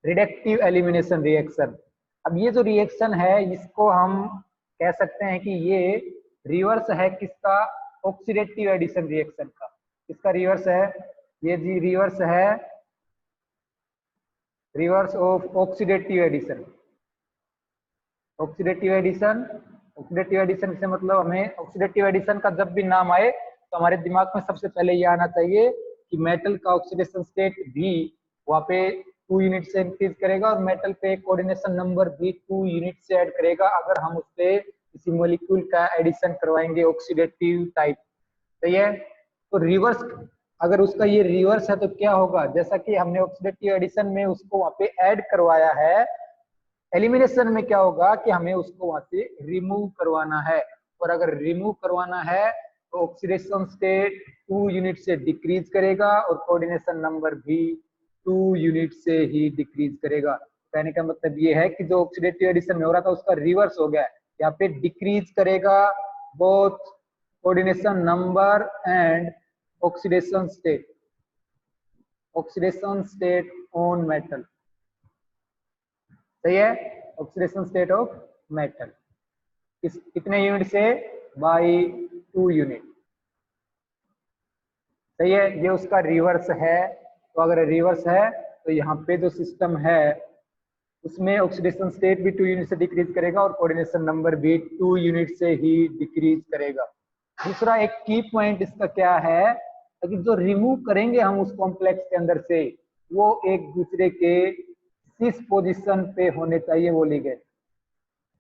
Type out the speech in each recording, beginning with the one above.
Reductive elimination reaction. अब ये जो रिएक्शन है इसको हम कह सकते हैं कि ये रिवर्स है किसका, ऑक्सीडेटिव एडिशन रिएक्शन का। किसका रिवर्स है, ये जी रिवर्स है, reverse of oxidative addition. Oxidative addition, oxidative addition से मतलब हमें ऑक्सीडेटिव एडिशन का जब भी नाम आए तो हमारे दिमाग में सबसे पहले ये आना चाहिए कि मेटल का ऑक्सीडेशन स्टेट भी वहाँ पे 2 यूनिट से इंक्रीज करेगा और मेटल पे कोऑर्डिनेशन नंबर भी 2 यूनिट से ऐड करेगा अगर हम उस पे किसी मॉलिक्यूल का एडिशन करवाएंगे ऑक्सीडेटिव टाइप। सही है। तो रिवर्स, अगर उसका ये रिवर्स है तो क्या होगा, जैसा कि हमने ऑक्सीडेटिव एडिशन में उसको वहाँ पे ऐड करवाया है, एलिमिनेशन में क्या होगा कि हमें उसको वहां से रिमूव करवाना है। और अगर रिमूव करवाना है तो ऑक्सीडेशन स्टेट 2 यूनिट से डिक्रीज करेगा और कोऑर्डिनेशन नंबर भी 2 यूनिट से ही डिक्रीज करेगा। कहने का मतलब ये है कि जो ऑक्सीडेटिव एडिशन में हो रहा था उसका रिवर्स हो गया, यहाँ पे डिक्रीज करेगा both coordination number and oxidation state, oxidation state on metal. सही है, ऑक्सीडेशन स्टेट ऑफ मेटल कितने यूनिट से, बाई 2 यूनिट। सही है, ये उसका रिवर्स है। तो अगर रिवर्स है तो यहाँ पे जो सिस्टम है उसमें ऑक्सीडेशन स्टेट भी 2 यूनिट से डिक्रीज करेगा और कोऑर्डिनेशन नंबर भी 2 यूनिट से ही डिक्रीज करेगा। दूसरा एक की पॉइंट इसका क्या है कि जो रिमूव करेंगे हम उस कॉम्प्लेक्स के अंदर से वो एक दूसरे के किस पोजीशन पे होने चाहिए वो लिगेंड।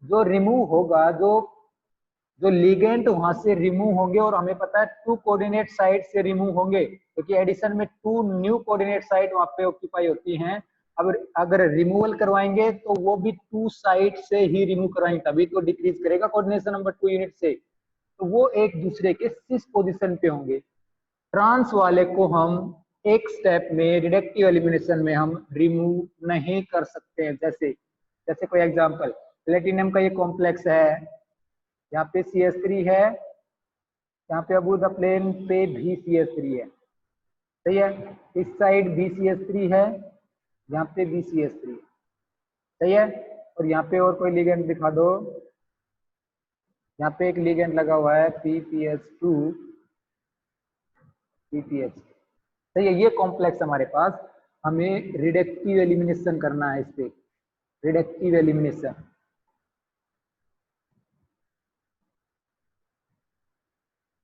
जो रिमूव होगा, जो लिगेंड वहां से रिमूव होंगे और हमें पता है 2 कोऑर्डिनेट साइड से रिमूव होंगे क्योंकि एडिशन में 2 न्यू कोऑर्डिनेट साइड वहां पे ऑक्यूपाई होती हैं। अब अगर रिमूवल करवाएंगे तो वो भी 2 साइड से ही रिमूव करवाएंगे तभी तो डिक्रीज करेगा कोऑर्डिनेशन नंबर 2 यूनिट से। तो वो एक दूसरे के सिस पोजीशन पे होंगे। ट्रांस वाले को हम एक स्टेप में रिडक्टिव एलिमिनेशन में हम रिमूव नहीं कर सकते हैं। जैसे कोई एग्जांपल, प्लेटिनम का ये कॉम्प्लेक्स है, यहाँ पे CH3 है, यहाँ पे अबू द प्लेन पे भी CH3 है। सही है, इस साइड भी CH3 है, यहाँ पे भी CH3 है। सही है, और यहाँ पे और कोई लिगेंड दिखा दो, यहाँ पे एक लिगेंड लगा हुआ है PPH2 PPH। सही है, ये कॉम्प्लेक्स हमारे पास, हमें रिडक्टिव एलिमिनेशन करना है इस पे, रिडक्टिव एलिमिनेशन।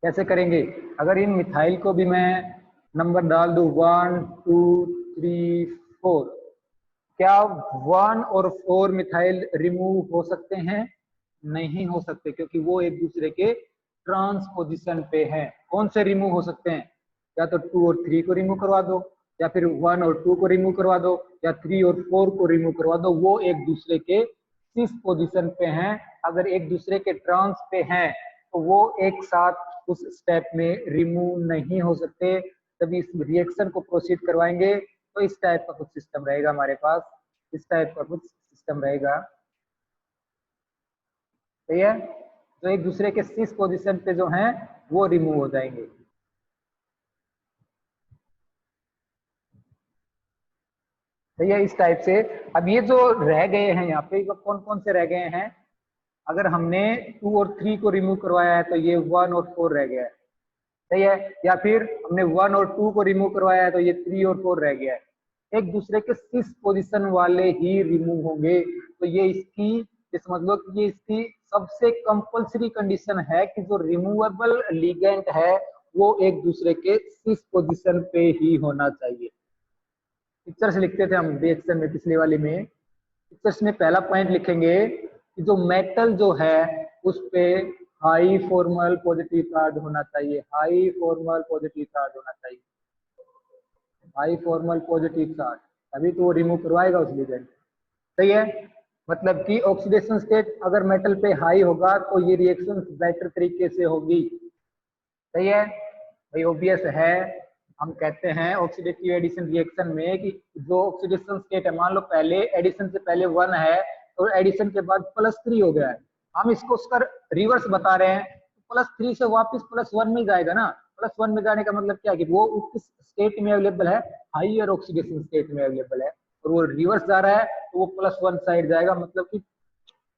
कैसे करेंगे, अगर इन मिथाइल को भी मैं नंबर डाल दूं 1 2 3 4, क्या 1 और 4 मिथाइल रिमूव हो सकते हैं? नहीं हो सकते क्योंकि वो एक दूसरे के ट्रांसपोजिशन पे हैं। कौन से रिमूव हो सकते हैं, या तो 2 और 3 को रिमूव करवा दो, या फिर 1 और 2 को रिमूव करवा दो, या 3 और 4 को रिमूव करवा दो। वो एक दूसरे के सिस पोजीशन पे हैं। अगर एक दूसरे के ट्रांस पे हैं तो वो एक साथ उस स्टेप में रिमूव नहीं हो सकते। तभी इस रिएक्शन को प्रोसीड करवाएंगे तो इस टाइप का कुछ सिस्टम रहेगा हमारे पास, इस टाइप का कुछ सिस्टम रहेगा। सही है, तो एक दूसरे के सिस पोजीशन पे जो हैं वो रिमूव हो जाएंगे। सही है, इस टाइप से। अब ये जो रह गए हैं यहाँ पे कौन कौन से रह गए हैं, अगर हमने 2 और 3 को रिमूव करवाया है तो ये 1 और 4 रह गया है। सही है, या फिर हमने 1 और 2 को रिमूव करवाया है तो ये 3 और 4 रह गया है। एक दूसरे के सिस पोजीशन वाले ही रिमूव होंगे। तो ये इसकी, ये समझ लो कि ये इसकी सबसे कंपल्सरी कंडीशन है कि जो रिमूवेबल लिगेंड है वो एक दूसरे के सिस पोजीशन पे ही होना चाहिए। पिक्चर से लिखते थे हम रिएक्शन में, पिछले वाले में पिक्चर्स में पहला पॉइंट लिखेंगे कि जो मेटल जो है उस पे हाई फॉर्मल पॉजिटिव चार्ज होना चाहिए, हाई फॉर्मल पॉजिटिव चार्ज होना चाहिए, हाई फॉर्मल पॉजिटिव चार्ज, तभी तो वो रिमूव करवाएगा उस लिगेंड। सही है, मतलब कि ऑक्सीडेशन स्टेट अगर मेटल पे हाई होगा तो ये रिएक्शन बेटर तरीके से होगी। सही है भाई, ऑब्वियस है। हम कहते हैं ऑक्सीडेटिव एडिशन रिएक्शन में कि जो ऑक्सीडेशन स्टेट है, मान लो पहले एडिशन से पहले 1 है और एडिशन के बाद +3 हो गया है, हम इसको उसका रिवर्स बता रहे हैं, तो +3 से वापस +1 में जाएगा ना। +1 में जाने का मतलब क्या है कि वो किस स्टेट में अवेलेबल है, हाईयर ऑक्सीडेशन स्टेट में अवेलेबल है। और वो रिवर्स जा रहा है तो वो +1 साइड जाएगा, मतलब कि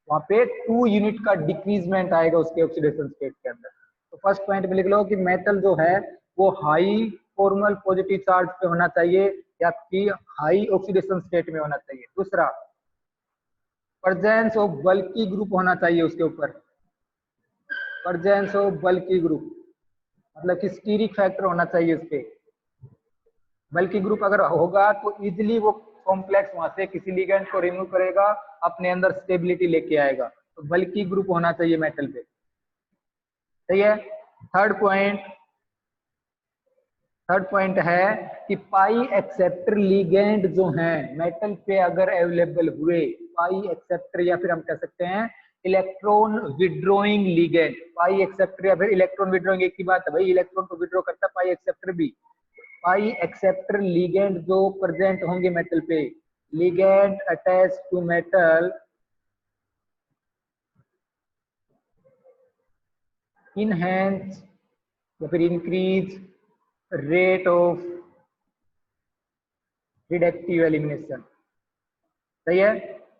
वहां पे 2 यूनिट का डिक्रीजमेंट आएगा उसके ऑक्सीडेशन स्टेट के अंदर। तो फर्स्ट पॉइंट में लिख लो कि मेटल जो है वो हाई फॉर्मल पॉजिटिव चार्ज पे होना चाहिए या कि हाई ऑक्सीडेशन स्टेट में होना चाहिए। दूसरा, प्रेजेंस ऑफ बल्की ग्रुप होना चाहिए उसके ऊपर, प्रेजेंस ऑफ बल्की ग्रुप मतलब कि स्टीरिक फैक्टर होना चाहिए उस पे। बल्की ग्रुप अगर होगा तो इजिली वो कॉम्प्लेक्स वहां से किसी लिगेंड को रिमूव करेगा, अपने अंदर स्टेबिलिटी लेके आएगा। तो बल्की ग्रुप होना चाहिए मेटल पे, सही है। थर्ड पॉइंट है कि पाई एक्सेप्टर लिगेंड जो हैं मेटल पे अगर अवेलेबल हुए, पाई एक्सेप्टर या फिर हम कह सकते हैं इलेक्ट्रॉन विड्रॉइंग लिगेंड। पाई एक्सेप्टर या फिर इलेक्ट्रॉन विड्रॉइंग एक ही बात है भाई, इलेक्ट्रॉन को विड्रॉ करता है पाई एक्सेप्टर भी। पाई एक्सेप्टर लिगेंड जो प्रेजेंट होंगे मेटल पे, ligand attach to metal enhance या फिर increase rate of reductive elimination, सही है।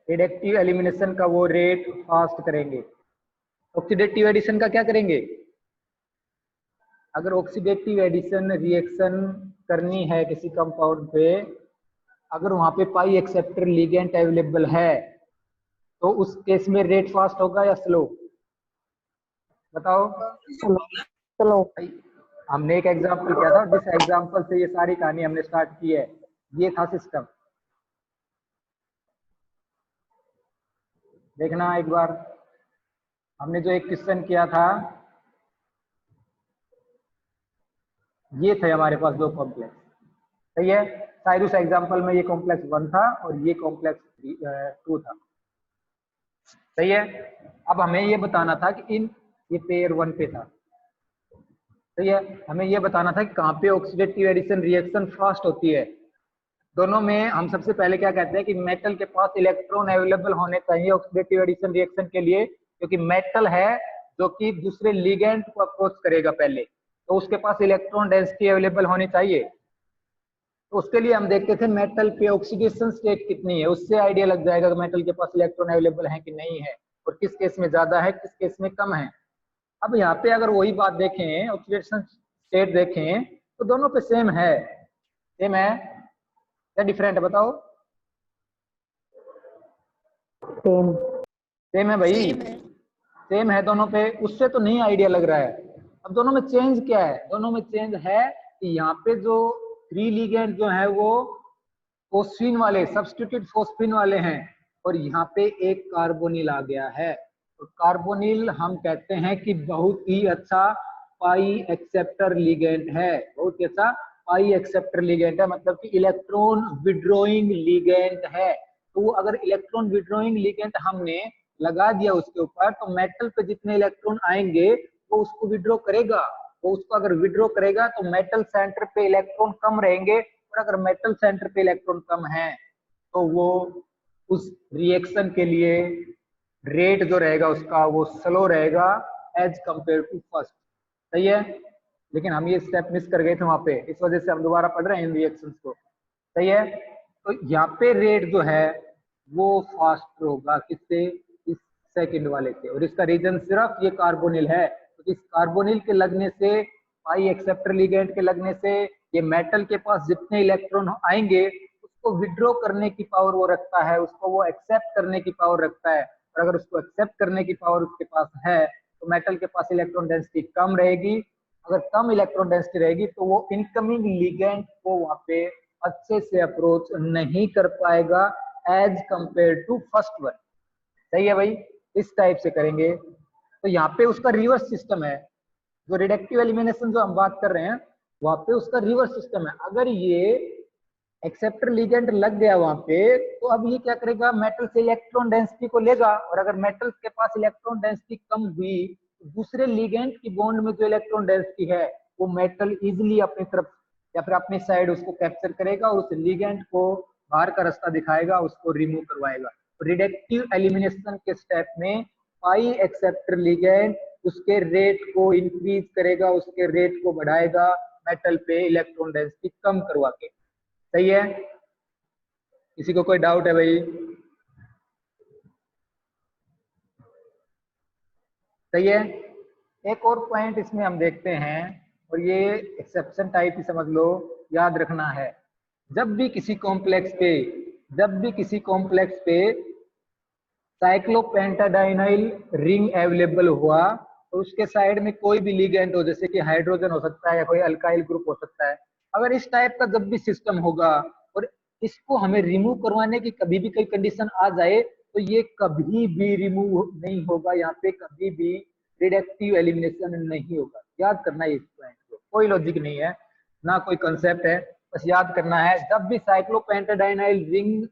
रिडक्टिव एलिमिनेशन का वो रेट फास्ट करेंगे। ऑक्सीडेटिव एडिशन का क्या करेंगे, अगर ऑक्सीडेटिव एडिशन रिएक्शन करनी है किसी कंपाउंड पे, अगर वहां पे पाई एक्सेप्टर लिगेंड अवेलेबल है तो उस केस में रेट फास्ट होगा या स्लो, बताओ। चलो हमने एक एग्जांपल किया था, जिस एग्जांपल से ये सारी कहानी हमने स्टार्ट की है, ये था सिस्टम। देखना एक बार, हमने जो एक क्वेश्चन किया था, ये थे हमारे पास दो कॉम्प्लेक्स, सही है। शायद उस एग्जांपल में ये कॉम्प्लेक्स 1 था और ये कॉम्प्लेक्स 2 था, सही है। अब हमें ये बताना था कि ये पेयर 1 पे था, सही है। हमें ये बताना था कि कहाँ पे ऑक्सीडेटिव एडिशन रिएक्शन फास्ट होती है। दोनों में हम सबसे पहले क्या कहते हैं कि मेटल के पास इलेक्ट्रॉन अवेलेबल होने चाहिए ऑक्सीडेटिव एडिशन रिएक्शन के लिए, क्योंकि मेटल है जो कि दूसरे लिगेंड को अप्रोच करेगा पहले, तो उसके पास इलेक्ट्रॉन डेंसिटी अवेलेबल होनी चाहिए। तो उसके लिए हम देखते थे मेटल पे ऑक्सीडेशन स्टेट कितनी है, उससे आइडिया लग जाएगा कि मेटल के पास इलेक्ट्रॉन अवेलेबल है कि नहीं है, और किस केस में ज्यादा है किस केस में कम है। अब यहाँ पे अगर वही बात देखें, ऑक्सीडेशन स्टेट देखें, तो दोनों पे सेम है या डिफरेंट है, बताओ। सेम है भाई, सेम है दोनों पे, उससे तो नहीं आइडिया लग रहा है। अब दोनों में चेंज क्या है, दोनों में चेंज है कि यहाँ पे जो 3 लिगेंड जो है वो फोस्फीन वाले, सब्स्टिट्यूट फोस्फीन वाले हैं, और यहाँ पे एक कार्बोनिल आ गया है। तो कार्बोनिल हम कहते हैं कि बहुत ही अच्छा पाई एक्सेप्टर लिगेंड है, बहुत ही अच्छा पाई एक्सेप्टर लिगेंड है, मतलब कि इलेक्ट्रॉन विड्रॉइंग लिगेंड है। तो वो अगर इलेक्ट्रॉन विड्रॉइंग लिगेंड हमने लगा दिया उसके ऊपर, तो मेटल पे जितने इलेक्ट्रॉन आएंगे वो उसको विड्रॉ करेगा। वो उसको अगर विड्रॉ करेगा तो मेटल सेंटर पे इलेक्ट्रॉन कम रहेंगे, और अगर मेटल सेंटर पे इलेक्ट्रॉन कम है तो वो उस रिएक्शन के लिए रेट जो रहेगा उसका वो स्लो रहेगा एज कंपेयर टू फर्स्ट, सही है। लेकिन हम ये स्टेप मिस कर गए थे वहां पे, इस वजह से हम दोबारा पढ़ रहे हैं इन रिएक्शंस को, सही है। तो यहाँ पे रेट जो है वो फास्ट होगा किससे, इस सेकंड वाले से, और इसका रीजन सिर्फ ये कार्बोनिल है। तो इस कार्बोनिल के लगने से, पाई एक्सेप्टर लिगेंड के लगने से, ये मेटल के पास जितने इलेक्ट्रॉन आएंगे उसको विड्रॉ करने की पावर वो रखता है, उसको वो एक्सेप्ट करने की पावर रखता है। और अगर उसको एक्सेप्ट करने की पावर उसके पास है तो मेटल के पास इलेक्ट्रॉन डेंसिटी कम रहेगी। अगर कम इलेक्ट्रॉन डेंसिटी रहेगी तो वो इनकमिंग लिगेंड को वहां पे अच्छे से अप्रोच नहीं कर पाएगा as compare to first one, सही है भाई। इस टाइप से करेंगे। तो यहाँ पे उसका रिवर्स सिस्टम है, जो रिडक्टिव एलिमिनेशन जो हम बात कर रहे हैं वहां पे उसका रिवर्स सिस्टम है। अगर ये एक्सेप्टर लिगेंड लग गया वहां पे, तो अब ये क्या करेगा, मेटल से इलेक्ट्रॉन डेंसिटी को लेगा, और अगर मेटल के पास इलेक्ट्रॉन डेंसिटी कम हुई तो दूसरे लिगेंड की बॉन्ड में जो इलेक्ट्रॉन डेंसिटी है वो मेटल इजिली अपनी तरफ या फिर अपनी साइड उसको कैप्चर करेगा और उस लिगेंड को बाहर का रास्ता दिखाएगा, उसको रिमूव करवाएगा। तो रिडक्टिव एलिमिनेशन के स्टेप में पाई एक्सेप्टर लिगेंड उसके रेट को इंक्रीज करेगा, उसके रेट को बढ़ाएगा मेटल पे इलेक्ट्रॉन डेंसिटी कम करवा के, सही है। किसी को कोई डाउट है भाई? सही है। एक और पॉइंट इसमें हम देखते हैं, और ये एक्सेप्शन टाइप ही समझ लो, याद रखना है। जब भी किसी कॉम्प्लेक्स पे साइक्लोपेंटाडाइनाइल रिंग अवेलेबल हुआ, तो उसके साइड में कोई भी लिगेंड हो, जैसे कि हाइड्रोजन हो सकता है या कोई अल्काइल ग्रुप हो सकता है, अगर इस टाइप का जब भी सिस्टम होगा और इसको हमें रिमूव करवाने की कभी भी कोई कंडीशन आ जाए, तो ये कभी भी रिमूव नहीं होगा, यहाँ पे कभी भी रिडक्टिव एलिमिनेशन नहीं होगा। याद करना है इस पॉइंट को, कोई लॉजिक नहीं है, ना कोई कंसेप्ट है, बस याद करना है। जब भी साइक्लोपेंटाडाइनाइल रिंग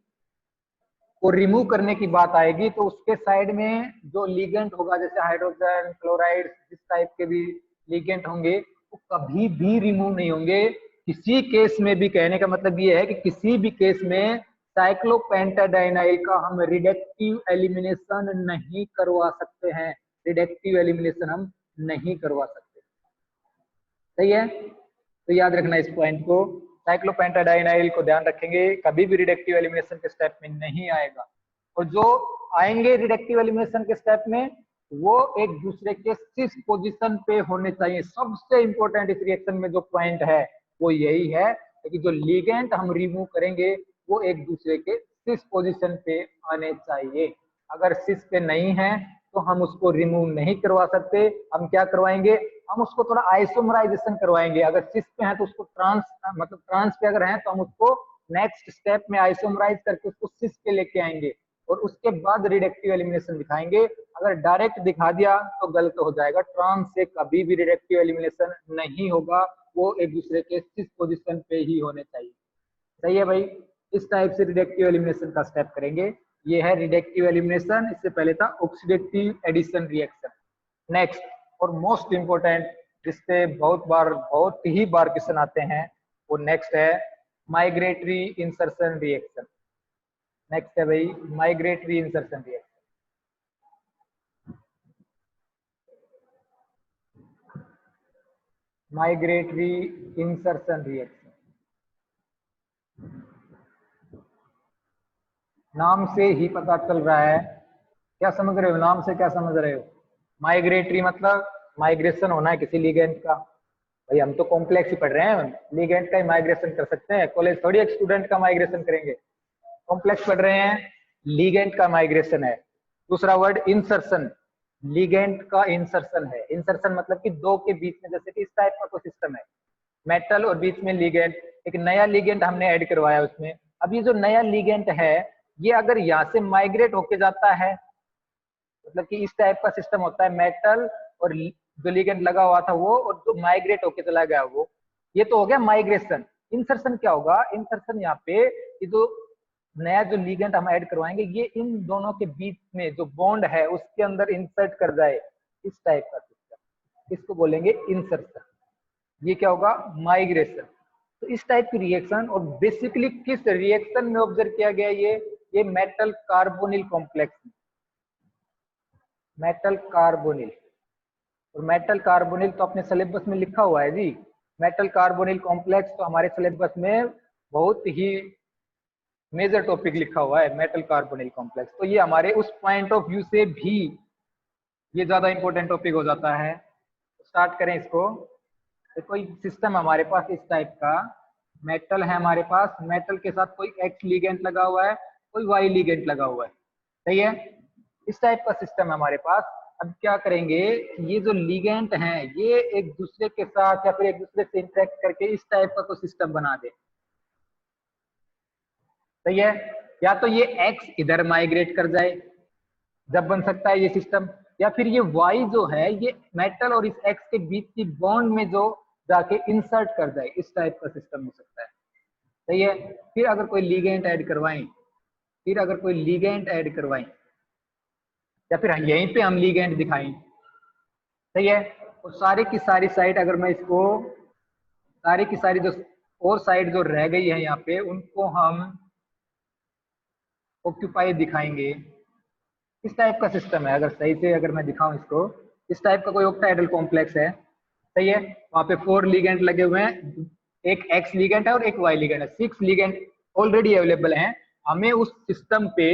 को रिमूव करने की बात आएगी, तो उसके साइड में जो लिगेंड होगा, जैसे हाइड्रोजन, क्लोराइड, जिस टाइप के भी लिगेंड होंगे, वो कभी भी रिमूव नहीं होंगे किसी केस में भी। कहने का मतलब ये है कि किसी भी केस में साइक्लोपेंटाडाइनाइल का हम रिडक्टिव एलिमिनेशन नहीं करवा सकते हैं, रिडक्टिव एलिमिनेशन हम नहीं करवा सकते। सही है, तो याद रखना इस पॉइंट को। साइक्लोपेंटाडाइनाइल को ध्यान रखेंगे, कभी भी रिडक्टिव एलिमिनेशन के स्टेप में नहीं आएगा, और जो आएंगे रिडक्टिव एलिमिनेशन के स्टेप में, वो एक दूसरे के सिस पोजीशन पे होने चाहिए। सबसे इंपॉर्टेंट इस रिएक्शन में जो पॉइंट है वो यही है कि जो लिगेंड हम रिमूव करेंगे वो एक दूसरे के सिस पोजीशन पे आने चाहिए। अगर सिस पे नहीं है तो हम उसको रिमूव नहीं करवा सकते। हम क्या करवाएंगे, हम उसको थोड़ा आइसोमराइजेशन करवाएंगे। अगर सिस पे है तो उसको ट्रांस पे अगर है तो हम उसको नेक्स्ट स्टेप में आइसोमराइज करके उसको सिस पे लेके आएंगे, और उसके बाद रिडक्टिव एलिमिनेशन दिखाएंगे। अगर डायरेक्ट दिखा दिया तो गलत हो जाएगा, ट्रांस से कभी भी रिडक्टिव एलिमिनेशन नहीं होगा, वो एक दूसरे के सिस पोजीशन पे ही होने चाहिए। सही है भाई, इस टाइप से रिडक्टिव एलिमिनेशन का स्टेप करेंगे। ये है रिडक्टिव एलिमिनेशन, इससे पहले था ऑक्सीडेटिव एडिशन रिएक्शन। नेक्स्ट और मोस्ट इंपोर्टेंट, जिससे बहुत ही बार क्वेश्चन आते हैं, वो नेक्स्ट है माइग्रेटरी इंसर्शन रिएक्शन। नेक्स्ट है भाई migratory insertion reaction. Migratory insertion reaction, नाम से ही पता चल रहा है। क्या समझ रहे हो, नाम से क्या समझ रहे हो? माइग्रेटरी मतलब माइग्रेशन होना है किसी लिगेंड का। भाई हम तो कॉम्प्लेक्स ही पढ़ रहे हैं, लिगेंड का ही माइग्रेशन कर सकते हैं, कॉलेज थोड़ी एक स्टूडेंट का माइग्रेशन करेंगे। कॉम्प्लेक्स पढ़ रहे हैं, लिगेंड का माइग्रेशन है। दूसरा वर्ड इंसर्शन, लिगेंड का इंसर्शन है। इंसर्शन मतलब कि दो के बीच में, जैसे कि इस टाइप का कोई सिस्टम है, मेटल और बीच में लिगेंड, एक नया लिगेंड हमने ऐड करवाया उसमें। अब ये जो नया लिगेंड है, ये अगर यहाँ से माइग्रेट होके जाता है, मतलब कि इस टाइप का सिस्टम होता है, मेटल और जो लिगेंड लगा हुआ था वो, और जो माइग्रेट होके चला गया वो, ये तो हो गया माइग्रेशन। इंसर्शन क्या होगा, इंसर्शन यहाँ पे ये जो नया जो लिगेंड हम ऐड करवाएंगे, ये इन दोनों के बीच में जो बॉन्ड है उसके अंदर इंसर्ट कर जाए, इस टाइप का सिस्टम, इसको बोलेंगे इंसर्शन। ये क्या होगा, माइग्रेशन। तो इस टाइप की रिएक्शन, और बेसिकली किस रिएक्शन में ऑब्जर्व किया गया ये metal carbonyl complex, metal carbonyl. और मेटल कार्बोनिल तो अपने सिलेबस में लिखा हुआ है जी, मेटल कार्बोनिल कॉम्प्लेक्स तो हमारे सिलेबस में बहुत ही मेजर टॉपिक लिखा हुआ है, मेटल कार्बोनिल कॉम्प्लेक्स। तो ये हमारे उस पॉइंट ऑफ व्यू से भी ये ज्यादा इंपॉर्टेंट टॉपिक हो जाता है। स्टार्ट करें इसको। तो कोई सिस्टम हमारे पास इस टाइप का, मेटल है हमारे पास, मेटल के साथ कोई एक्स लिगेंड लगा हुआ है, कोई वाई लिगेंड लगा हुआ है। सही है, इस टाइप का सिस्टम है हमारे पास। अब क्या करेंगे, ये जो लिगेंड हैं ये एक दूसरे के साथ या फिर एक दूसरे से इंटरेक्ट करके इस टाइप का कोई सिस्टम बना दे। सही है, या तो ये एक्स इधर माइग्रेट कर जाए, जब बन सकता है ये सिस्टम, या फिर ये वाई जो है ये मेटल और इस एक्स के बीच की बॉन्ड में जो जाके इंसर्ट कर जाए, इस टाइप का सिस्टम हो सकता है। सही है, फिर अगर कोई लिगेंड ऐड करवाएं, या फिर यहीं पे हम लिगेंड दिखाएं। सही है, तो सारी की सारी साइड, अगर मैं इसको सारी की सारी जो और साइड जो रह गई है यहाँ पे, उनको हम ऑक्यूपाई दिखाएंगे। इस टाइप का सिस्टम है, अगर सही से अगर मैं दिखाऊं इसको, इस टाइप का कोई ऑक्टाहेड्रल कॉम्प्लेक्स है। सही है, वहां पे 4 लिगेंड लगे हुए हैं, एक एक्स लिगेंड है और एक वाई लिगेंड है, 6 लिगेंड ऑलरेडी अवेलेबल हैं। हमें उस सिस्टम पे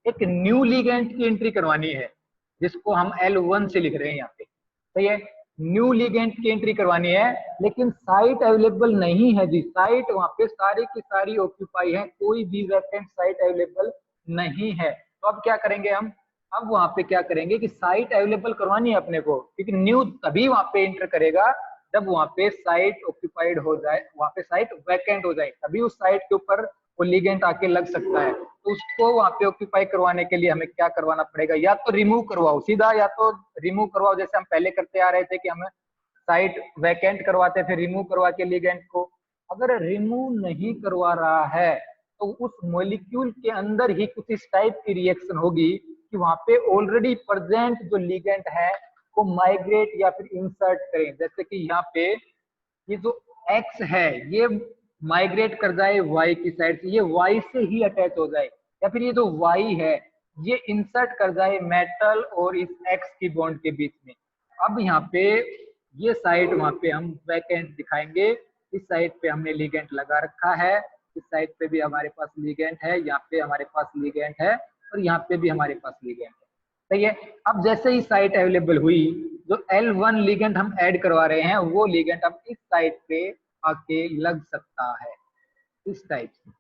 एक न्यू लिगेंड की एंट्री करवानी है, जिसको हम L1 से लिख रहे हैं यहाँ पे, सही है। न्यू लिगेंड की एंट्री करवानी है, लेकिन साइट अवेलेबल नहीं है जी, साइट वहां पे सारी की सारी ऑक्यूपाई है, कोई भी वैकेंट साइट अवेलेबल नहीं है। तो अब क्या करेंगे हम, अब वहां पे क्या करेंगे कि साइट अवेलेबल करवानी है अपने को, क्योंकि न्यू तभी वहां पे एंटर करेगा जब वहां पे साइट ऑक्यूपाइड हो जाए, वहां पे साइट वैकेंट हो जाए, तभी उस साइट के ऊपर वो लिगेंड आके लग सकता है। तो उसको वहां पे ऑक्यूपाई करवाने के लिए हमें क्या करवाना पड़ेगा, या तो रिमूव करवाओ सीधा, या तो रिमूव करवाओ जैसे हम पहले करते आ रहे थे कि हमें साइट वैकेंट करवाते थे रिमूव करवा के लिगेंड को। अगर रिमूव नहीं करवा रहा है तो उस मॉलिक्यूल के अंदर ही कुछ इस टाइप की रिएक्शन होगी कि वहां पे ऑलरेडी प्रेजेंट जो लिगेंड है वो माइग्रेट या फिर इंसर्ट करें। जैसे कि यहाँ पे ये जो एक्स है ये माइग्रेट कर जाए वाई की साइड से, ये वाई से ही अटैच हो जाए, या फिर ये जो वाई है ये इंसर्ट कर जाए मेटल और इस एक्स की बॉन्ड के बीच में। अब यहाँ पे ये साइड वहां पे हम वैकेंट दिखाएंगे, इस साइड पे हमने लिगेंड लगा रखा है, इस साइड पे भी हमारे पास लिगेंड है, यहाँ पे हमारे पास लिगेंड है, और यहाँ पे भी हमारे पास लिगेंड है, सही है। अब जैसे ही साइट अवेलेबल हुई, जो L1 लिगेंड हम ऐड करवा रहे हैं वो लिगेंड अब इस साइट पे आके लग सकता है, इस टाइप से।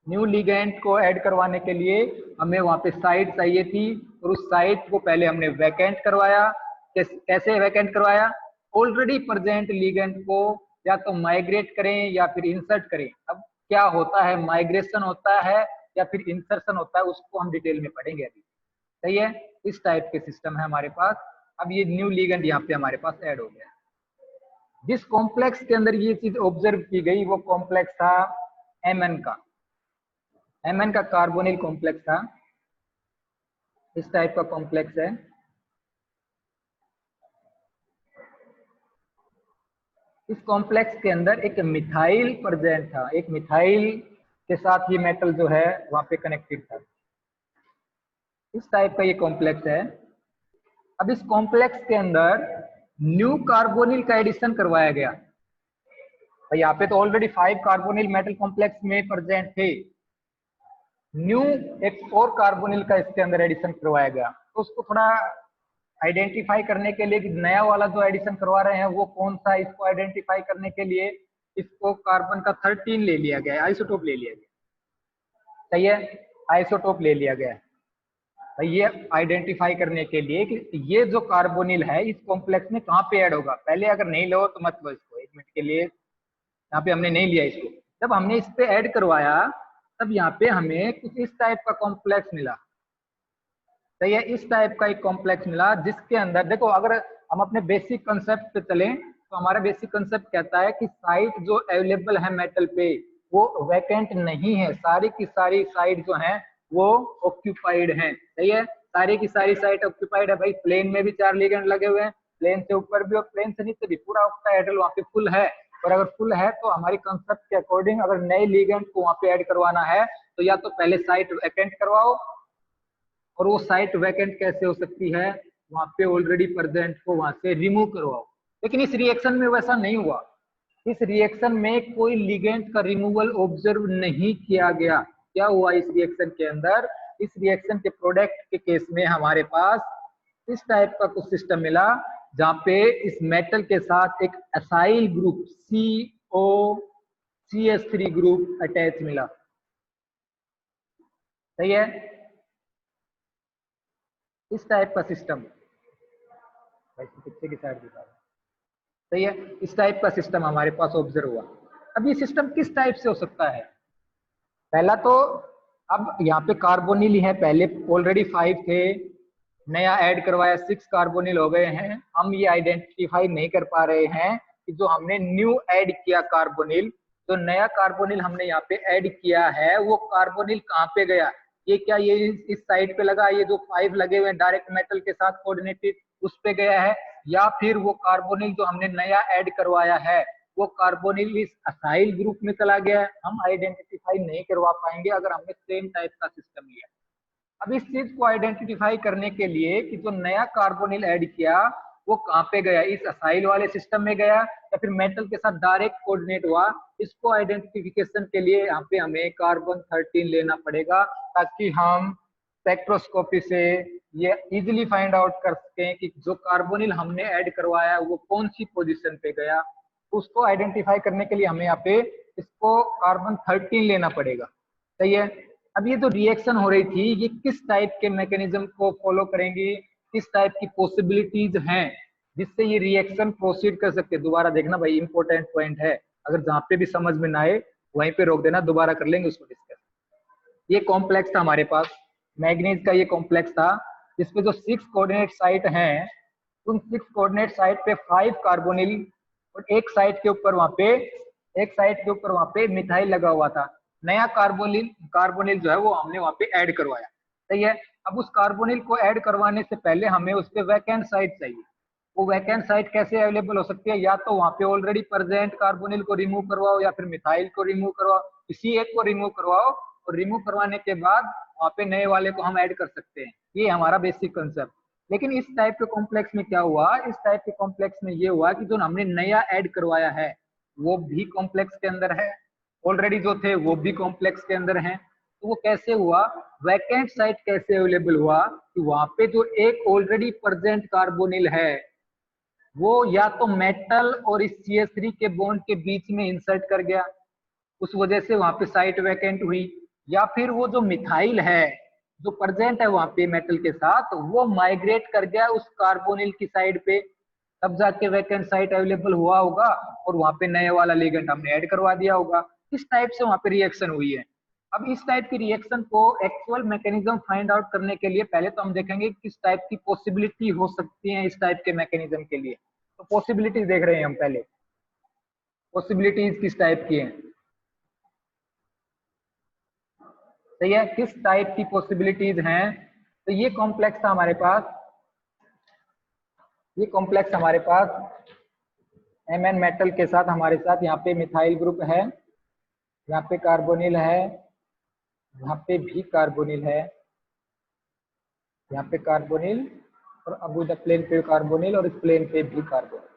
न्यू लिगेंड को ऐड करवाने के लिए हमें वहां पे साइट चाहिए थी, और उस साइट को पहले हमने वैकेंट करवाया। कैसे वैकेंट करवाया, ऑलरेडी प्रेजेंट लिगेंड को या तो माइग्रेट करें या फिर इंसर्ट करें। अब क्या होता है, माइग्रेशन होता है या फिर इंसर्शन होता है, उसको हम डिटेल में पढ़ेंगे अभी, सही है। इस टाइप के सिस्टम है हमारे पास। अब ये न्यू लिगेंड यहाँ पे हमारे पास ऐड हो गया। जिस कॉम्प्लेक्स के अंदर ये चीज ऑब्जर्व की गई वो कॉम्प्लेक्स था Mn का, Mn का कार्बोनिल कॉम्प्लेक्स था, इस टाइप का कॉम्प्लेक्स है। इस कॉम्प्लेक्स के अंदर एक मिथाइल प्रेजेंट था, एक मिथाइल के साथ ये मेटल जो है वहां पे कनेक्टेड था, इस टाइप का ये कॉम्प्लेक्स है। अब इस कॉम्प्लेक्स के अंदर न्यू कार्बोनिल का एडिशन करवाया गया। तो यहाँ पे तो ऑलरेडी 5 कार्बोनिल मेटल कॉम्प्लेक्स में प्रेजेंट थे, न्यू एक और कार्बोनिल का इसके अंदर एडिशन करवाया गया। तो उसको थोड़ा आइडेंटिफाई करने के लिए कि नया वाला जो एडिशन करवा रहे हैं वो कौन सा, इसको आइडेंटिफाई करने के लिए इसको कार्बन का 13 ले लिया गया, आइसोटोप ले लिया गया, सही है, आइसोटोप ले लिया गया। ये आइडेंटिफाई करने के लिए कि ये जो कार्बोनिल है इस कॉम्प्लेक्स में कहाँ पे ऐड होगा। पहले अगर नहीं लो तो मत लो इसको, 1 मिनट के लिए यहाँ पे हमने नहीं लिया इसको। जब हमने इस पे ऐड करवाया तब यहाँ पे हमें कुछ इस टाइप का कॉम्प्लेक्स मिला, तो ये इस टाइप का एक कॉम्प्लेक्स मिला, जिसके अंदर देखो अगर हम अपने बेसिक कंसेप्ट पे चलें तो हमारा बेसिक कंसेप्ट कहता है कि साइट जो अवेलेबल है मेटल पे वो वैकेंट नहीं है, सारी की सारी साइट जो है वो ऑक्यूपाइड है, सही है, सारी की सारी साइट ऑक्यूपाइड है। भाई प्लेन में भी 4 लिगेंड लगे हुए हैं, प्लेन से ऊपर भी और प्लेन से नीचे भी, पूरा ऑक्टाहेड्रल वहां पे फुल है। और अगर फुल है तो हमारी कंसेप्ट के अकॉर्डिंग अगर नए लिगेंड को वहां पे ऐड करवाना है तो या तो पहले साइट वैकेंट करवाओ, और वो साइट वैकेंट कैसे हो सकती है, वहां पे ऑलरेडी प्रेजेंट को वहां से रिमूव करवाओ। लेकिन इस रिएक्शन में वैसा नहीं हुआ, इस रिएक्शन में कोई लिगेंड का रिमूवल ऑब्जर्व नहीं किया गया। क्या हुआ इस रिएक्शन के अंदर, इस रिएक्शन के प्रोडक्ट के केस में हमारे पास इस टाइप का कुछ सिस्टम मिला, जहां पे इस मेटल के साथ एक acyl group COCH3 group attach मिला, सही है, इस टाइप का सिस्टम पीछे की साइड दिखा, सही है, इस टाइप का सिस्टम हमारे पास ऑब्जर्व हुआ। अब ये सिस्टम किस टाइप से हो सकता है, पहला तो अब यहाँ पे कार्बोनिल ही है, पहले ऑलरेडी 5 थे, नया ऐड करवाया 6 कार्बोनिल हो गए हैं। हम ये आइडेंटिफाई नहीं कर पा रहे हैं कि जो हमने न्यू ऐड किया कार्बोनिल, जो नया कार्बोनिल हमने यहाँ पे ऐड किया है वो कार्बोनिल कहाँ पे गया, ये क्या ये इस साइड पे लगा, ये जो 5 लगे हुए डायरेक्ट मेटल के साथ कोऑर्डिनेटेड उस पे गया है, या फिर वो कार्बोनिल जो हमने नया ऐड करवाया है वो कार्बोनिल इस असाइल ग्रुप में चला गया है। हम आइडेंटिफाई नहीं करवा पाएंगे अगर हमने सेम टाइप का सिस्टम लिया। अब इस चीज को आइडेंटिफाई करने के लिए कि जो नया कार्बोनिल ऐड किया वो कहाँ पे गया, इस असाइल वाले सिस्टम में गया या फिर मेटल के साथ डायरेक्ट कोऑर्डिनेट हुआ। इसको आइडेंटिफिकेशन के लिए यहाँ पे हमें कार्बन 13 लेना पड़ेगा, ताकि हम स्पेक्ट्रोस्कोपी से ये इजिली फाइंड आउट कर सकें कि जो कार्बोनिल हमने ऐड करवाया वो कौन सी पोजीशन पे गया। उसको आइडेंटिफाई करने के लिए हमें यहाँ पे इसको कार्बन 13 लेना पड़ेगा। सही है। अब ये जो रिएक्शन हो रही थी ये किस टाइप के मैकेनिज्म को फॉलो करेंगी, किस टाइप की पॉसिबिलिटीज हैं जिससे ये रिएक्शन प्रोसीड कर सकते हैं। दोबारा देखना भाई, इंपॉर्टेंट पॉइंट है, अगर जहाँ पे भी समझ में ना आए वहीं पे रोक देना, दोबारा कर लेंगे उसको डिस्कस। ये कॉम्प्लेक्स था हमारे पास, मैग्नीज का ये कॉम्प्लेक्स था, जिसपे जो 6 कोऑर्डिनेट साइट हैं, उन 6 कोऑर्डिनेट साइट पे 5 कार्बोनिल और एक साइट के ऊपर वहां पे मिथाइल लगा हुआ था। नया कार्बोनिल जो है वो हमने वहां पे ऐड करवाया। सही है। अब उस कार्बोनिल को ऐड करवाने से पहले हमें उस पे वैकेंट साइट चाहिए। वो वैकेंट साइट कैसे अवेलेबल हो सकती है, या तो वहां पे ऑलरेडी प्रेजेंट कार्बोनिल को रिमूव करवाओ या फिर मिथाइल को रिमूव करवाओ, किसी एक को रिमूव करवाओ और रिमूव करवाने के बाद वहां पे नए वाले को हम ऐड कर सकते हैं। ये हमारा बेसिक कंसेप्ट। लेकिन इस टाइप के कॉम्प्लेक्स में क्या हुआ, इस टाइप के कॉम्प्लेक्स में ये हुआ कि जो हमने नया ऐड करवाया है वो भी कॉम्प्लेक्स के अंदर है, ऑलरेडी जो थे वो भी कॉम्प्लेक्स के अंदर हैं। तो वो कैसे हुआ, वैकेंट साइट कैसे अवेलेबल हुआ कि वहां पे जो एक ऑलरेडी प्रेजेंट कार्बोनिल है वो या तो मेटल और इस CH3 के बॉन्ड के बीच में इंसर्ट कर गया, उस वजह से वहां पे साइट वैकेंट हुई, या फिर वो जो मिथाइल है जो प्रेजेंट है वहां पे मेटल के साथ वो माइग्रेट कर गया उस कार्बोनिल की साइड पे, तब जाके वैकेंट साइट अवेलेबल हुआ होगा और वहां पे नए वाला लिगेंड हमने ऐड करवा दिया होगा। इस टाइप से वहां पे रिएक्शन हुई है। अब इस टाइप की रिएक्शन को एक्चुअल मैकेनिज्म फाइंड आउट करने के लिए पहले तो हम देखेंगे किस टाइप की पॉसिबिलिटी हो सकती है इस टाइप के मैकेनिज्म के लिए। तो पॉसिबिलिटीज देख रहे हैं हम, पहले पॉसिबिलिटीज किस टाइप की हैं। सही है, किस टाइप की पॉसिबिलिटीज हैं। तो ये कॉम्प्लेक्स था हमारे पास, ये कॉम्प्लेक्स हमारे पास Mn मेटल के साथ हमारे साथ यहाँ पे मिथाइल ग्रुप है, यहाँ पे कार्बोनिल है, यहाँ पे भी कार्बोनिल है, यहाँ पे कार्बोनिल और अब द प्लेन पे कार्बोनिल और इस प्लेन पे भी कार्बोनिल।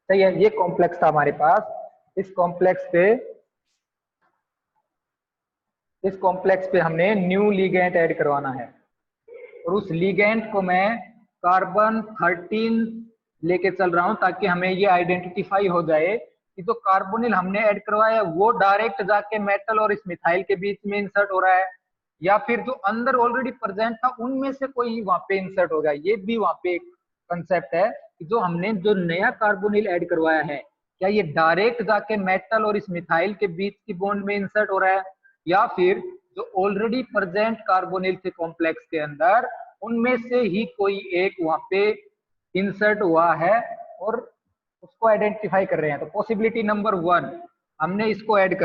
सही है, ये कॉम्प्लेक्स था हमारे पास। इस कॉम्प्लेक्स पे हमने न्यू लिगेंड ऐड करवाना है और उस लिगेंड को मैं कार्बन 13 लेके चल रहा हूं ताकि हमें ये आइडेंटिफाई हो जाए कि जो कार्बोनिल हमने ऐड करवाया वो डायरेक्ट जाके मेटल और इस मिथाइल के बीच में इंसर्ट हो रहा है, या फिर जो अंदर ऑलरेडी प्रेजेंट था उनमें से कोई वहां पे इंसर्ट हो गया। ये भी वहां पे एक कंसेप्ट है कि जो हमने जो नया कार्बोनिल ऐड करवाया है क्या ये डायरेक्ट जाके मेटल और इस मिथाइल के बीच की बॉन्ड में इंसर्ट हो रहा है, या फिर जो ऑलरेडी प्रेजेंट कार्बोनिल थे कॉम्प्लेक्स के अंदर उनमें से ही कोई एक वहां पे इंसर्ट हुआ है और उसको आइडेंटिफाई कर रहे हैं। तो पॉसिबिलिटी नंबर 1, हमने इसको ऐड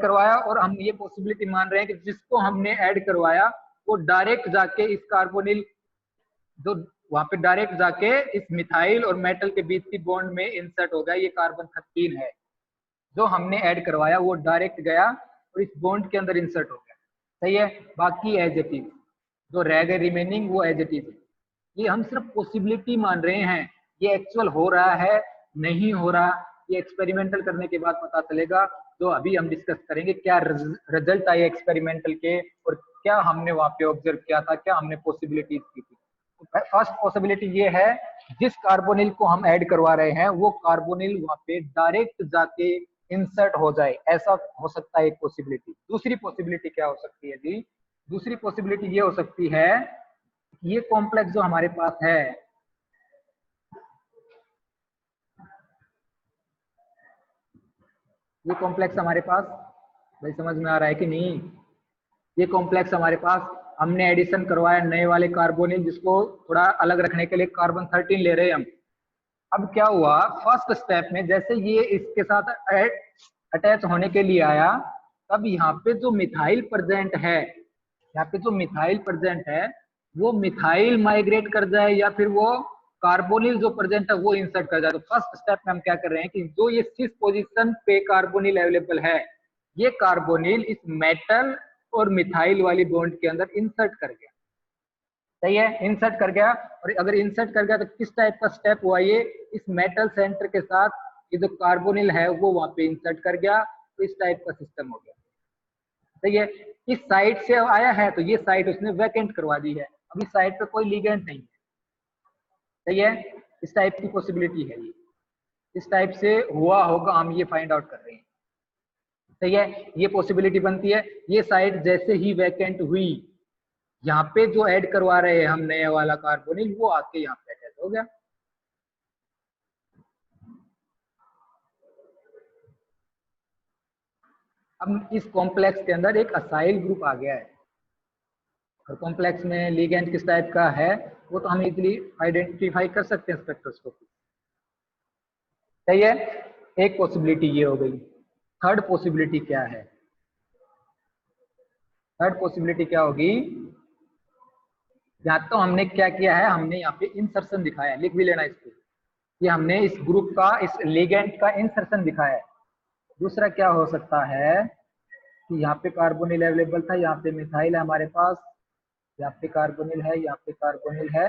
करवाया और हम ये पॉसिबिलिटी मान रहे हैं कि जिसको हमने ऐड करवाया वो डायरेक्ट जाके इस कार्बोनिल जो वहां पे डायरेक्ट जाके इस मिथाइल और मेटल के बीच की बॉन्ड में इंसर्ट हो गया। ये कार्बन 13 है जो हमने ऐड करवाया, वो डायरेक्ट गया और इस बॉन्ड के अंदर इंसर्ट हो गया। सही है, बाकी एज इट इज जो रह गए रिमेनिंग वो एज इट इज है। ये हम सिर्फ पॉसिबिलिटी मान रहे हैं, ये एक्चुअल हो रहा है नहीं हो रहा ये एक्सपेरिमेंटल करने के बाद पता चलेगा। तो अभी हम डिस्कस करेंगे क्या रिजल्ट आए एक्सपेरिमेंटल के और क्या हमने वहां पे ऑब्जर्व किया था, क्या हमने पॉसिबिलिटीज की थी। फर्स्ट पॉसिबिलिटी ये है, जिस कार्बोनिल को हम ऐड करवा रहे हैं वो कार्बोनिल वहां पे डायरेक्ट जाके इंसर्ट हो जाए, ऐसा हो सकता है एक पॉसिबिलिटी। दूसरी पॉसिबिलिटी क्या हो सकती है जी, दूसरी पॉसिबिलिटी ये हो सकती है ये कॉम्प्लेक्स जो हमारे पास है ये कॉम्प्लेक्स हमारे पास भाई समझ में आ रहा है कि नहीं, ये कॉम्प्लेक्स हमारे पास हमने एडिशन करवाया नए वाले कार्बोनिल जिसको थोड़ा अलग रखने के लिए कार्बन 13 ले रहे हैं हम। अब क्या हुआ फर्स्ट स्टेप में जैसे ये इसके साथ अटैच होने के लिए आया तब यहाँ पे जो मिथाइल प्रेजेंट है, यहाँ पे जो मिथाइल प्रेजेंट है वो मिथाइल माइग्रेट कर जाए या फिर वो कार्बोनिल जो प्रेजेंट है वो इंसर्ट कर जाए। तो फर्स्ट स्टेप में हम क्या कर रहे हैं कि जो ये 6 पोजीशन पे कार्बोनिल अवेलेबल है ये कार्बोनिल इस मेटल और मिथाइल वाली बॉन्ड के अंदर इंसर्ट कर गया। सही है, इंसर्ट कर गया। और अगर इंसर्ट कर गया तो किस टाइप का स्टेप हुआ ये, इस मेटल सेंटर के साथ ये जो कार्बोनिल है वो वहां पे इंसर्ट कर गया, तो इस टाइप का सिस्टम हो गया। सही है, इस साइड से आया है तो ये साइड उसने वैकेंट करवा दी है, अभी साइड पे कोई लिगेंड नहीं है। सही है, इस टाइप की पॉसिबिलिटी है, ये इस टाइप से हुआ होगा, हम ये फाइंड आउट कर रहे हैं। सही है, ये पॉसिबिलिटी बनती है। ये साइड जैसे ही वैकेंट हुई, यहाँ पे जो ऐड करवा रहे हैं हम नया वाला कार्बोनिल, वो आके यहाँ पे अटैच हो गया। अब इस कॉम्प्लेक्स के अंदर एक असाइल ग्रुप आ गया है, और कॉम्प्लेक्स में लिगेंड किस टाइप का है वो तो हम इजीली आइडेंटिफाई कर सकते हैं स्पेक्ट्रोस्कोपी। सही है, एक पॉसिबिलिटी ये हो गई। थर्ड पॉसिबिलिटी क्या है? थर्ड पॉसिबिलिटी क्या होगी? यहाँ तो हमने क्या किया है, हमने यहाँ पे इंसर्शन दिखाया है, लिख भी लेना इसको, ये हमने इस ग्रुप का, इस लिगेंड का इंसर्शन दिखाया है। दूसरा क्या हो सकता है कि यहाँ पे कार्बोनिल अवेलेबल था, यहाँ पे मिथाइल है हमारे पास, यहाँ पे कार्बोनिल है, यहाँ पे कार्बोनिल है,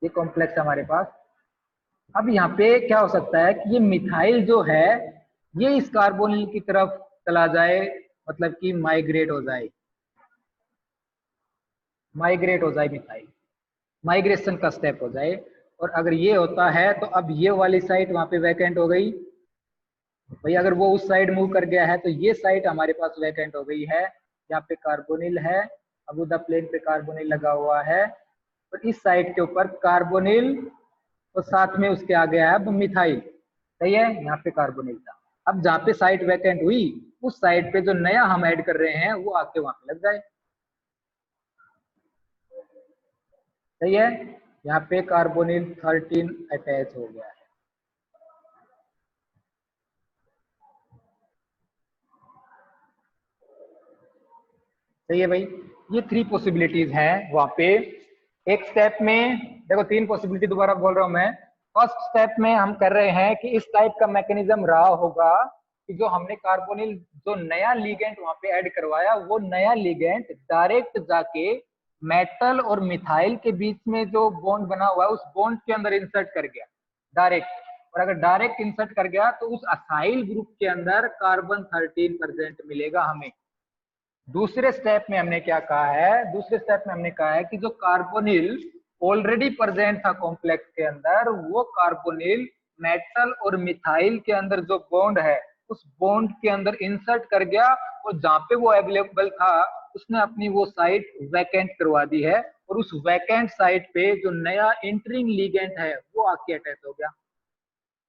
ये कॉम्प्लेक्स है हमारे पास। अब यहाँ पे क्या हो सकता है कि ये मिथाइल जो है ये इस कार्बोनिल की तरफ चला जाए, मतलब कि माइग्रेट हो जाए, माइग्रेट हो जाए मिथाइल, माइग्रेशन का स्टेप हो जाए। और अगर ये होता है तो अब ये वाली साइट वहां पे वैकेंट हो गई भाई, अगर वो उस साइड मूव कर गया है तो ये साइट हमारे पास वैकेंट हो गई है। यहाँ पे कार्बोनिल है, अबूदा प्लेन पे कार्बोनिल लगा हुआ है, और इस साइड के ऊपर कार्बोनिल और साथ में उसके आ गया है अब मिथाइल। सही है, यहाँ पे कार्बोनिल था। अब जहाँ पे साइट वैकेंट हुई उस साइड पे जो नया हम ऐड कर रहे हैं वो आके वहां पे लग जाए। सही है, यहाँ पे कार्बोनिल 13 अटैच हो गया है। सही है भाई, ये 3 पॉसिबिलिटीज हैं वहां पे। एक स्टेप में देखो 3 पॉसिबिलिटी दोबारा बोल रहा हूं मैं। फर्स्ट स्टेप में हम कर रहे हैं कि इस टाइप का मैकेनिज्म रहा होगा कि जो हमने कार्बोनिल, जो नया लिगेंड वहां पे ऐड करवाया, वो नया लिगेंड डायरेक्ट जाके मेटल और मिथाइल के बीच में जो बॉन्ड बना हुआ है उस बॉन्ड के अंदर इंसर्ट कर गया डायरेक्ट। और अगर डायरेक्ट इंसर्ट कर गया तो उस असाइल ग्रुप के अंदर कार्बन 13 प्रेजेंट मिलेगा हमें। दूसरे स्टेप में हमने क्या कहा है, दूसरे स्टेप में हमने कहा है कि जो कार्बोनिल ऑलरेडी प्रेजेंट था कॉम्प्लेक्स के अंदर, वो कार्बोनिल मेटल और मिथाइल के अंदर जो बॉन्ड है उस बॉन्ड के अंदर इंसर्ट कर गया, और जहां पे वो अवेलेबल था उसने अपनी वो साइट वैकेंट करवा दी है, और उस वैकेंट साइट पे जो नया एंटरिंग लिगेंड है वो आके अटैच हो गया।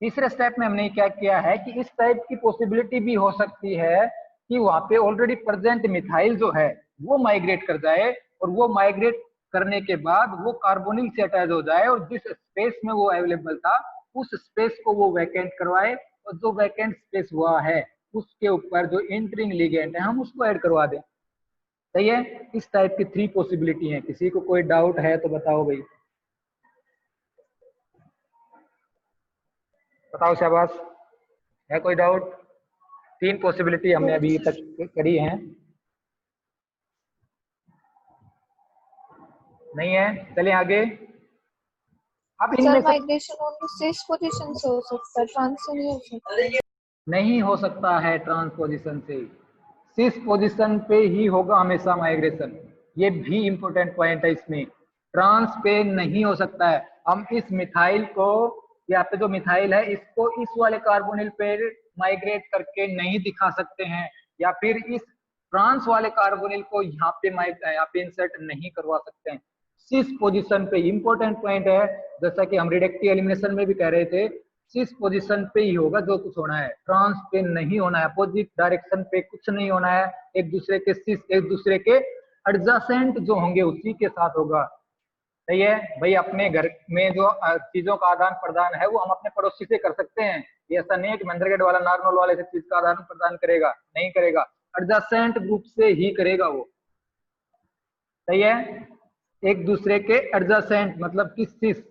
तीसरे स्टेप में हमने क्या किया है कि इस टाइप की पॉसिबिलिटी भी हो सकती है कि वहां पे ऑलरेडी प्रेजेंट मिथाइल जो है वो माइग्रेट कर जाए, और वो माइग्रेट करने के बाद वो कार्बोनिल से अटैच हो जाए, और जिस स्पेस में वो अवेलेबल था उस स्पेस को वो वैकेंट करवाए, और जो वैकेंट स्पेस हुआ है उसके ऊपर जो एंटरिंग लिगेंड है हम उसको ऐड करवा दें। सही है, इस टाइप की 3 पॉसिबिलिटी है। किसी को कोई डाउट है तो बताओ भाई, बताओ शाबाश, है कोई डाउट? 3 पॉसिबिलिटी हमने अभी तक करी है। नहीं है, चलिए आगे। अब इनमें सर से माइग्रेशन ओनली सिक्स पोजीशन से हो सकता है, ट्रांस से नहीं हो सकता। नहीं हो सकता है ट्रांसपोजिशन से, सिस पोजीशन पे ही होगा हमेशा माइग्रेशन। ये भी इंपॉर्टेंट पॉइंट है इसमें, ट्रांस पे नहीं हो सकता है। हम इस मिथाइल को, यहाँ पे जो मिथाइल है इसको इस वाले कार्बोनिल पे माइग्रेट करके नहीं दिखा सकते हैं, या फिर इस ट्रांस वाले कार्बोनिल को यहाँ पे इंसर्ट नहीं करवा सकते हैं। सिस पोजीशन पे इंपॉर्टेंट पॉइंट है, जैसा कि हम रिडक्टिव एलिमिनेशन में भी कह रहे थे, सिस पोजीशन पे ही होगा जो कुछ होना है, ट्रांस पे नहीं होना है, अपोजिट डायरेक्शन पे कुछ नहीं होना है। एक दूसरे के सिस, एक दूसरे के एडजेसेंट जो होंगे उसी के साथ होगा। सही है भाई, अपने घर में जो चीजों का आदान प्रदान है वो हम अपने पड़ोसी से कर सकते हैं। ये ऐसा नहीं है कि मंदरगढ़ वाला नारनौल वाले से चीज का आदान प्रदान करेगा, नहीं करेगा, एडजेसेंट ग्रुप से ही करेगा वो। सही है, एक दूसरे के एडजेसेंट मतलब कि सिस,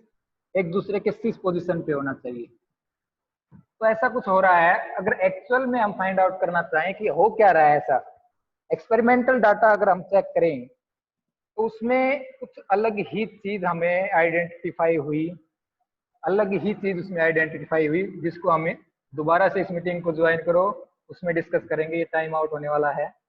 एक दूसरे के सिस पोजीशन पे होना चाहिए। तो ऐसा कुछ हो रहा है। अगर एक्चुअल में हम फाइंड आउट करना चाहें कि हो क्या रहा है ऐसा, एक्सपेरिमेंटल डाटा अगर हम चेक करें तो उसमें कुछ अलग ही चीज हमें आइडेंटिफाई हुई, अलग ही चीज उसमें आइडेंटिफाई हुई, जिसको हमें दोबारा से इस मीटिंग को ज्वाइन करो, उसमें डिस्कस करेंगे। ये टाइम आउट होने वाला है।